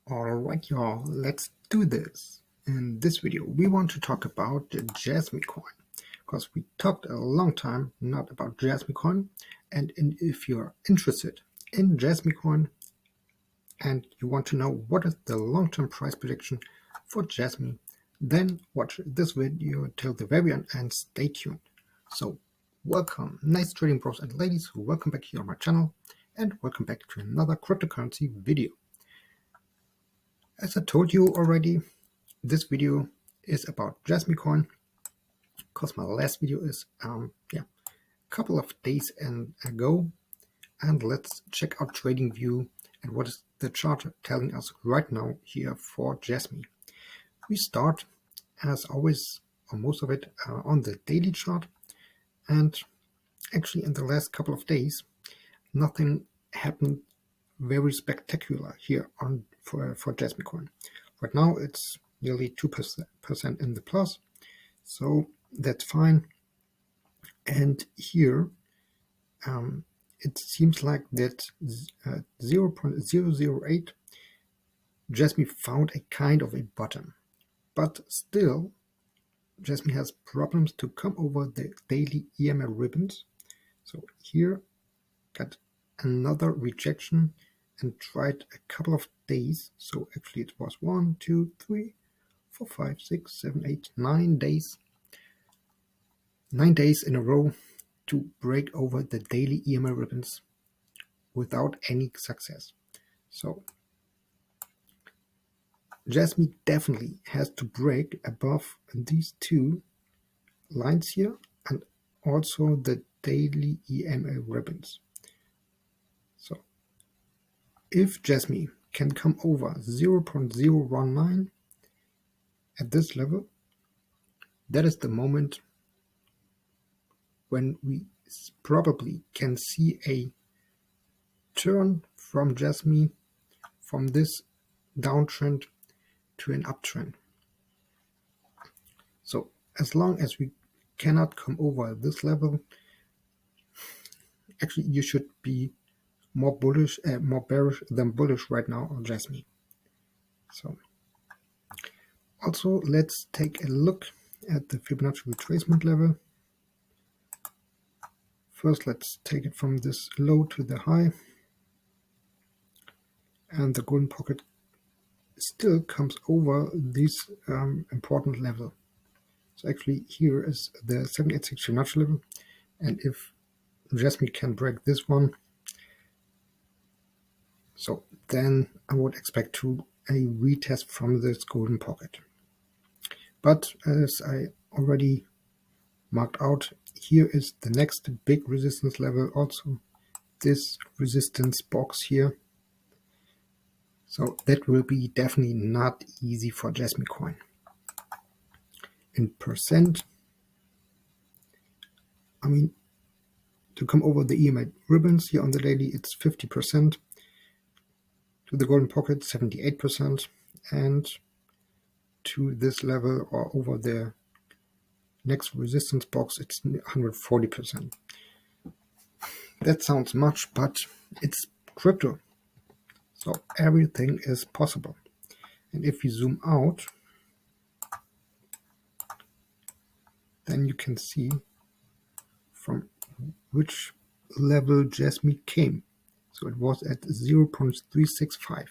Alright y'all, let's do this. In this video we want to talk about the Jasmy coin, because we talked a long time not about Jasmy coin, and if you're interested in Jasmy coin and you want to know what is the long-term price prediction for Jasmy, then watch this video till the very end and stay tuned. So welcome nice trading bros and ladies, welcome back here on my channel and welcome back to another cryptocurrency video. As I told you already, this video is about Jasmy coin, because my last video is a couple of days ago, and let's check out TradingView and what is the chart telling us right now here for Jasmy. We start as always, or most of it, on the daily chart, and actually in the last couple of days nothing happened very spectacular here for Jasmy coin. Right now it's nearly 2% in the plus, so that's fine. And here it seems like that 0.008 Jasmy found a kind of a bottom, but still Jasmy has problems to come over the daily EMA ribbons. So here got another rejection and tried a couple of days. So actually it was 1, 2, 3, 4, 5, 6, 7, 8, 9 days. 9 days in a row to break over the daily EMA ribbons without any success. So Jasmy definitely has to break above these two lines here and also the daily EMA ribbons. So if Jasmy can come over 0.019 at this level, that is the moment when we probably can see a turn from Jasmy from this downtrend to an uptrend. So as long as we cannot come over this level, actually you should be more bearish than bullish right now on Jasmy. So also let's take a look at the Fibonacci retracement level. First let's take it from this low to the high, and the golden pocket still comes over this important level. So actually here is the 786 Fibonacci level, and if Jasmy can break this one, so then I would expect a retest from this golden pocket. But as I already marked out, here is the next big resistance level, also this resistance box here. So that will be definitely not easy for Jasmy coin. In percent, I mean, to come over the EMA ribbons here on the daily, it's 50%. To the golden pocket, 78%, and to this level or over the next resistance box, it's 140%. That sounds much, but it's crypto, so everything is possible. And if you zoom out, then you can see from which level Jasmy came. So it was at 0.365.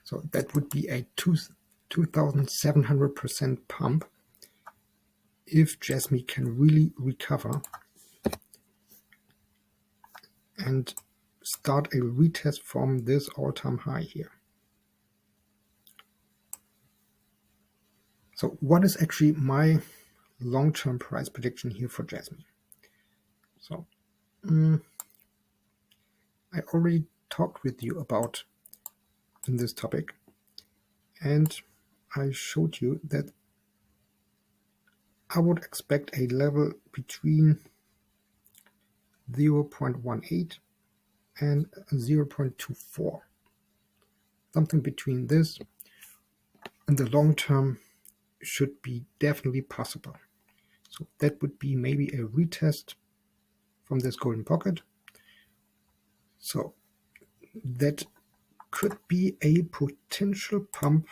So that would be a 2,700% pump if Jasmy can really recover and start a retest from this all-time high here. So what is actually my long-term price prediction here for Jasmy? So I already talked with you about in this topic, and I showed you that I would expect a level between 0.18 and 0.24. Something between this in the long term should be definitely possible. So that would be maybe a retest from this golden pocket. So that could be a potential pump,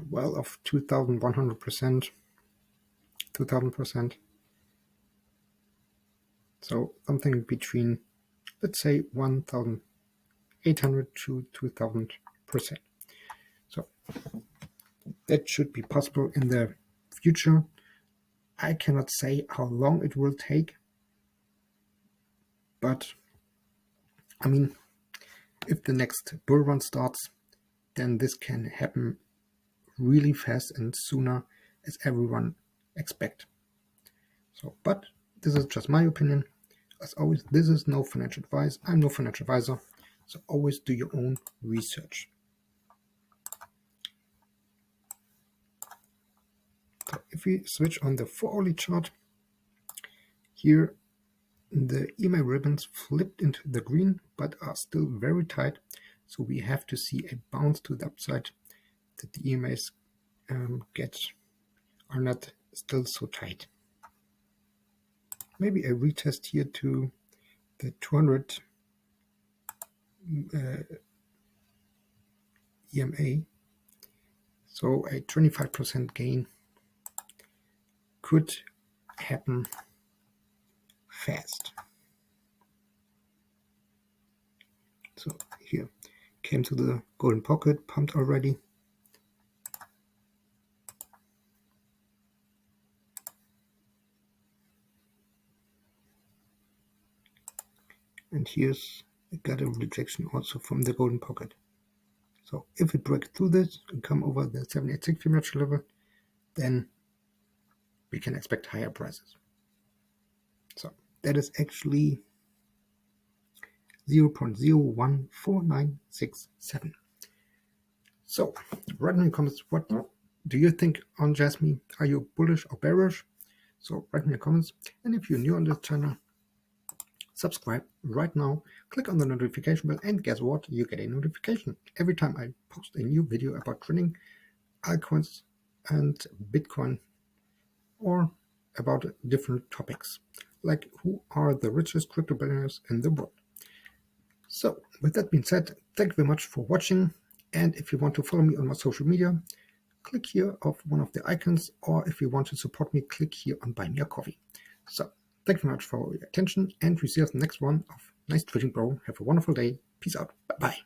well, of 2,100%, 2,000%. So something between, let's say, 1,800 to 2,000%. So that should be possible in the future. I cannot say how long it will take, but I mean, if the next bull run starts, then this can happen really fast and sooner as everyone expect. So, but this is just my opinion. As always, this is no financial advice. I'm no financial advisor, so always do your own research. So if we switch on the 4-hourly chart, here the EMA ribbons flipped into the green but are still very tight, so we have to see a bounce to the upside that the EMAs are not still so tight. Maybe a retest here to the 200 EMA, so a 25% gain could happen fast. So here came to the golden pocket, pumped already. And here's got a rejection also from the golden pocket. So if it breaks through this and come over the 786 Fibonacci level, then we can expect higher prices. So that is actually 0.014967. So write in the comments, what do you think on Jasmy? Are you bullish or bearish? So write in the comments. And if you're new on this channel, subscribe right now, click on the notification bell, and guess what? You get a notification every time I post a new video about trading altcoins and Bitcoin, or about different topics, like who are the richest crypto billionaires in the world. So with that being said, thank you very much for watching, and if you want to follow me on my social media, click here of one of the icons, or if you want to support me, click here on Buy Me a Coffee. So thank you very much for your attention, and we see us in the next one of Nice Trading Bro. Have a wonderful day. Peace out. Bye-bye.